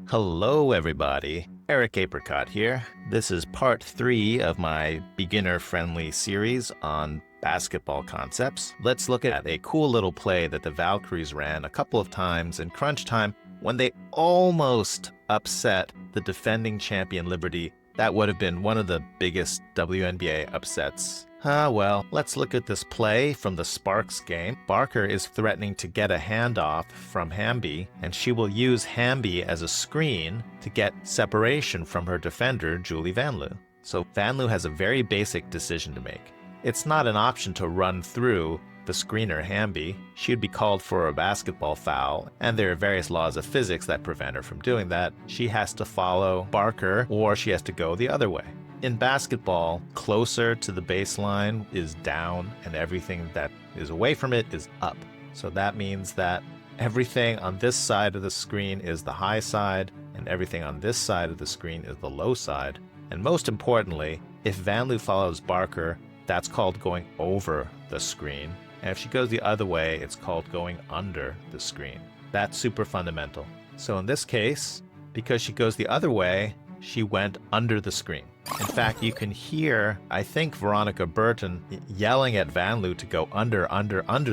Hello everybody, Eric Apricot here. This is part 3 of my beginner-friendly series on basketball concepts. Let's look at a cool little play that the Valkyries ran a couple of times in crunch time when they almost upset the defending champion Liberty. That would have been one of the biggest WNBA upsets. Well, let's look at this play from the Sparks game. Barker is threatening to get a handoff from Hamby, and she will use Hamby as a screen to get separation from her defender, Julie Vanloo. So Vanloo has a very basic decision to make. It's not an option to run through the screener Hamby. She would be called for a basketball foul, and there are various laws of physics that prevent her from doing that. She has to follow Barker, or she has to go the other way. In basketball, closer to the baseline is down, and everything that is away from it is up. So that means that everything on this side of the screen is the high side, and everything on this side of the screen is the low side. And most importantly, if Vanloo follows Barker, that's called going over the screen. And if she goes the other way, it's called going under the screen. That's super fundamental. So in this case, because she goes the other way, she went under the screen. In fact, you can hear, I think, Veronica Burton yelling at Vanloo to go under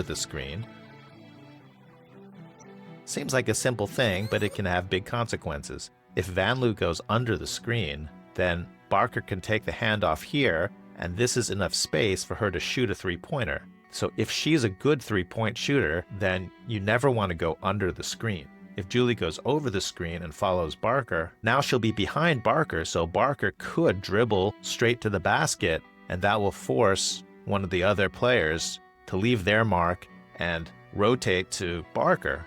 the screen. Seems like a simple thing, but it can have big consequences. If Vanloo goes under the screen, then Barker can take the handoff here, and this is enough space for her to shoot a three-pointer. So if she's a good three-point shooter, then you never want to go under the screen. If Julie goes over the screen and follows Barker, now she'll be behind Barker, so Barker could dribble straight to the basket, and that will force one of the other players to leave their mark and rotate to Barker.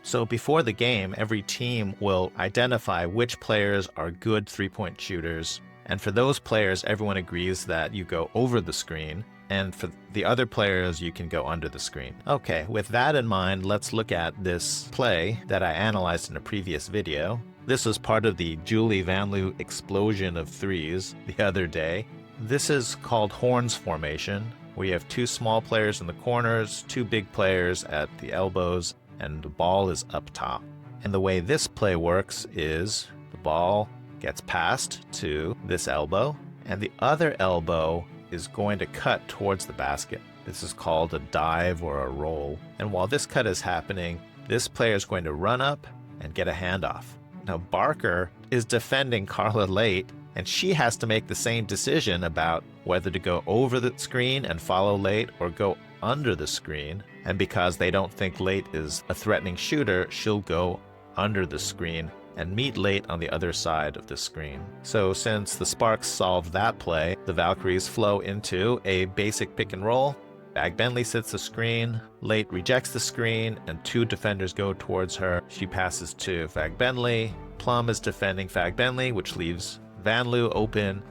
So before the game, every team will identify which players are good three-point shooters, and for those players, everyone agrees that you go over the screen, and for the other players, you can go under the screen. Okay, with that in mind, let's look at this play that I analyzed in a previous video. This was part of the Julie Vanloo explosion of threes the other day. This is called horns formation, where you have two small players in the corners, two big players at the elbows, and the ball is up top. And the way this play works is the ball gets passed to this elbow, and the other elbow is going to cut towards the basket. This is called a dive or a roll. And while this cut is happening, this player is going to run up and get a handoff. Now Barker is defending Carla Leite, and she has to make the same decision about whether to go over the screen and follow Leite or go under the screen. And because they don't think Leite is a threatening shooter, she'll go under the screen and meet Leite on the other side of the screen. So since the Sparks solved that play, the Valkyries flow into a basic pick and roll. Fagbenle sits the screen, Leite rejects the screen, and two defenders go towards her. She passes to Fagbenle. Plum is defending Fagbenle, which leaves Vanloo open.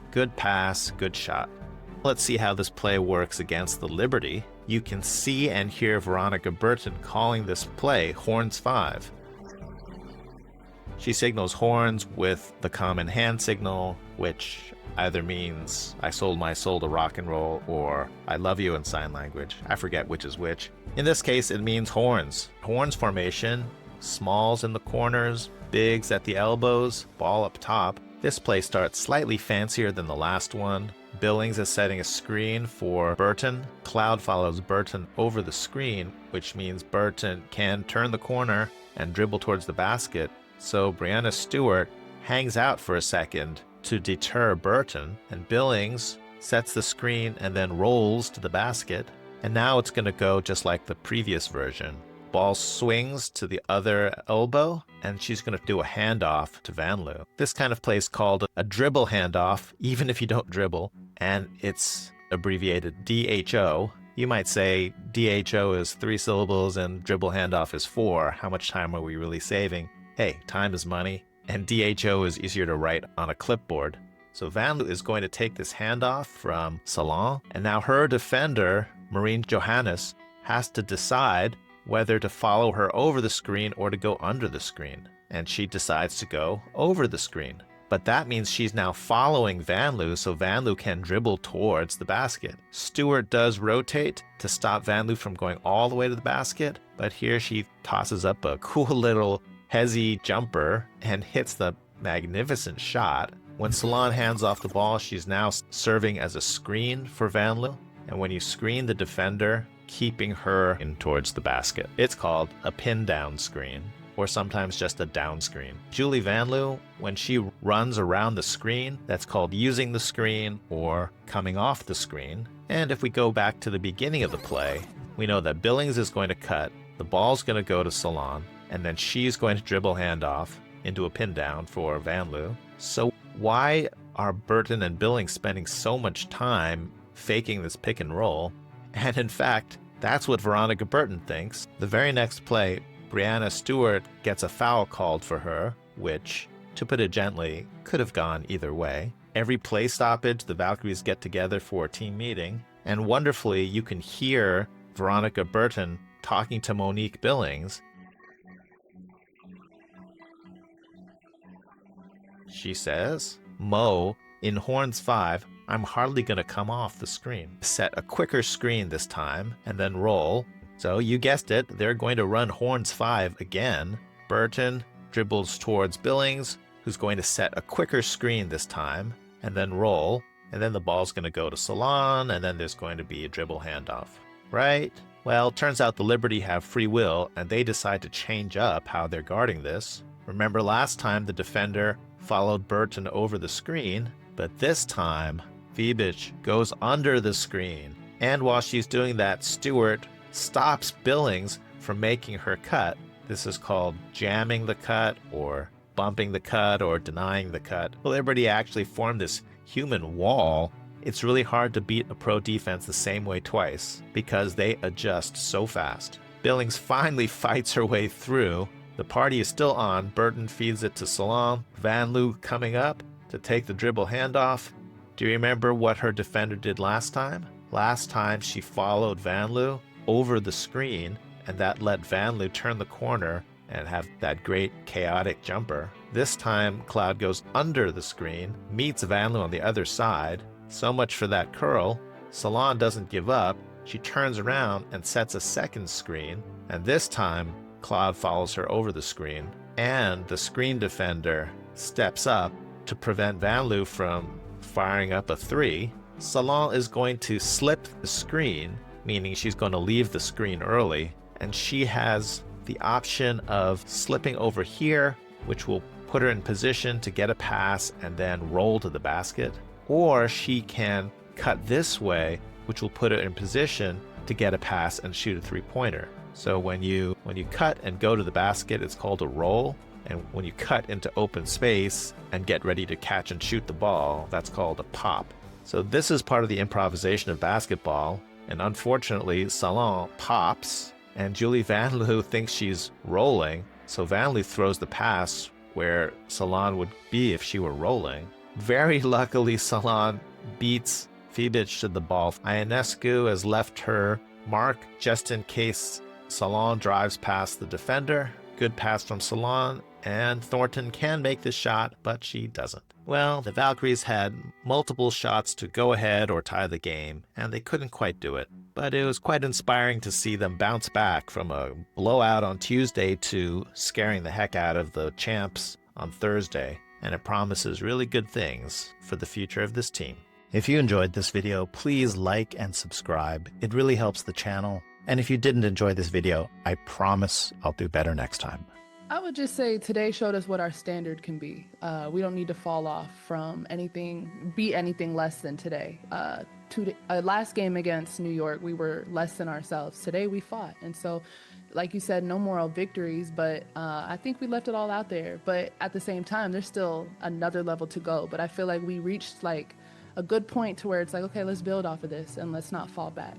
Good pass, good shot. Let's see how this play works against the Liberty. You can see and hear Veronica Burton calling this play Horns 5. She signals horns with the common hand signal, which either means I sold my soul to rock and roll or I love you in sign language. I forget which is which. In this case, it means horns. Horns formation, smalls in the corners, bigs at the elbows, ball up top. This play starts slightly fancier than the last one. Billings is setting a screen for Burton. Cloud follows Burton over the screen, which means Burton can turn the corner and dribble towards the basket. So Brianna Stewart hangs out for a second to deter Burton, and Billings sets the screen and then rolls to the basket. And now it's going to go just like the previous version. Ball swings to the other elbow, and she's going to do a handoff to Vanloo. This kind of play is called a dribble handoff, even if you don't dribble, and it's abbreviated DHO. You might say DHO is 3 syllables and dribble handoff is 4. How much time are we really saving? Hey, time is money, and DHO is easier to write on a clipboard. So Vanloo is going to take this handoff from Salaun, and now her defender, Johannes, has to decide whether to follow her over the screen or to go under the screen. And she decides to go over the screen. But that means she's now following Vanloo, so Vanloo can dribble towards the basket. Stewart does rotate to stop Vanloo from going all the way to the basket, but here she tosses up a cool little hezzy jumper and hits the magnificent shot. When Salaun hands off the ball, she's now serving as a screen for Vanloo. And when you screen the defender, keeping her in towards the basket. It's called a pin-down screen, or sometimes just a down screen. Julie Vanloo, when she runs around the screen, that's called using the screen or coming off the screen. And if we go back to the beginning of the play, we know that Billings is going to cut, the ball's going to go to Salaun, and then she's going to dribble handoff into a pin down for Vanloo. So why are Burton and Billings spending so much time faking this pick and roll? And in fact, that's what Veronica Burton thinks. The very next play, Brianna Stewart gets a foul called for her, which, to put it gently, could have gone either way. Every play stoppage, the Valkyries get together for a team meeting, and wonderfully, you can hear Veronica Burton talking to Monique Billings. She says, "Mo, in Horns 5, I'm hardly going to come off the screen. Set a quicker screen this time, and then roll." So you guessed it, they're going to run Horns 5 again. Burton dribbles towards Billings, who's going to set a quicker screen this time, and then roll. And then the ball's going to go to Salaun, and then there's going to be a dribble handoff. Right? Well, turns out the Liberty have free will, and they decide to change up how they're guarding this. Remember last time the defender followed Burton over the screen, but this time Fiebich goes under the screen. And while she's doing that, Stewart stops Billings from making her cut. This is called jamming the cut, or bumping the cut, or denying the cut. The Liberty actually formed this human wall. It's really hard to beat a pro defense the same way twice because they adjust so fast. Billings finally fights her way through. The party is still on. Burton feeds it to Salaun. Vanloo coming up to take the dribble handoff. Do you remember what her defender did last time? Last time she followed Vanloo over the screen, and that let Vanloo turn the corner and have that great chaotic jumper. This time, Cloud goes under the screen, meets Vanloo on the other side. So much for that curl. Salaun doesn't give up. She turns around and sets a second screen, and this time, Cloud follows her over the screen, and the screen defender steps up to prevent Vanloo from firing up a three. Salaun is going to slip the screen, meaning she's going to leave the screen early, and she has the option of slipping over here, which will put her in position to get a pass and then roll to the basket, or she can cut this way, which will put her in position to get a pass and shoot a three-pointer. So when you cut and go to the basket, it's called a roll. And when you cut into open space and get ready to catch and shoot the ball, that's called a pop. So this is part of the improvisation of basketball. And unfortunately, Salaun pops, and Julie Vanloo thinks she's rolling. So Vanloo throws the pass where Salaun would be if she were rolling. Very luckily, Salaun beats Fiebich to the ball. Ionescu has left her mark just in case Salaun drives past the defender. Good pass from Salaun, and Thornton can make this shot, but she doesn't. Well, the Valkyries had multiple shots to go ahead or tie the game, and they couldn't quite do it. But it was quite inspiring to see them bounce back from a blowout on Tuesday to scaring the heck out of the champs on Thursday, and it promises really good things for the future of this team. If you enjoyed this video, please like and subscribe. It really helps the channel. And if you didn't enjoy this video, I promise I'll do better next time. I would just say today showed us what our standard can be. We don't need to fall off from anything, be anything less than today. Last game against New York, we were less than ourselves. Today we fought. And so, like you said, no moral victories, but I think we left it all out there. But at the same time, there's still another level to go. But I feel like we reached like a good point to where it's like, okay, let's build off of this and let's not fall back.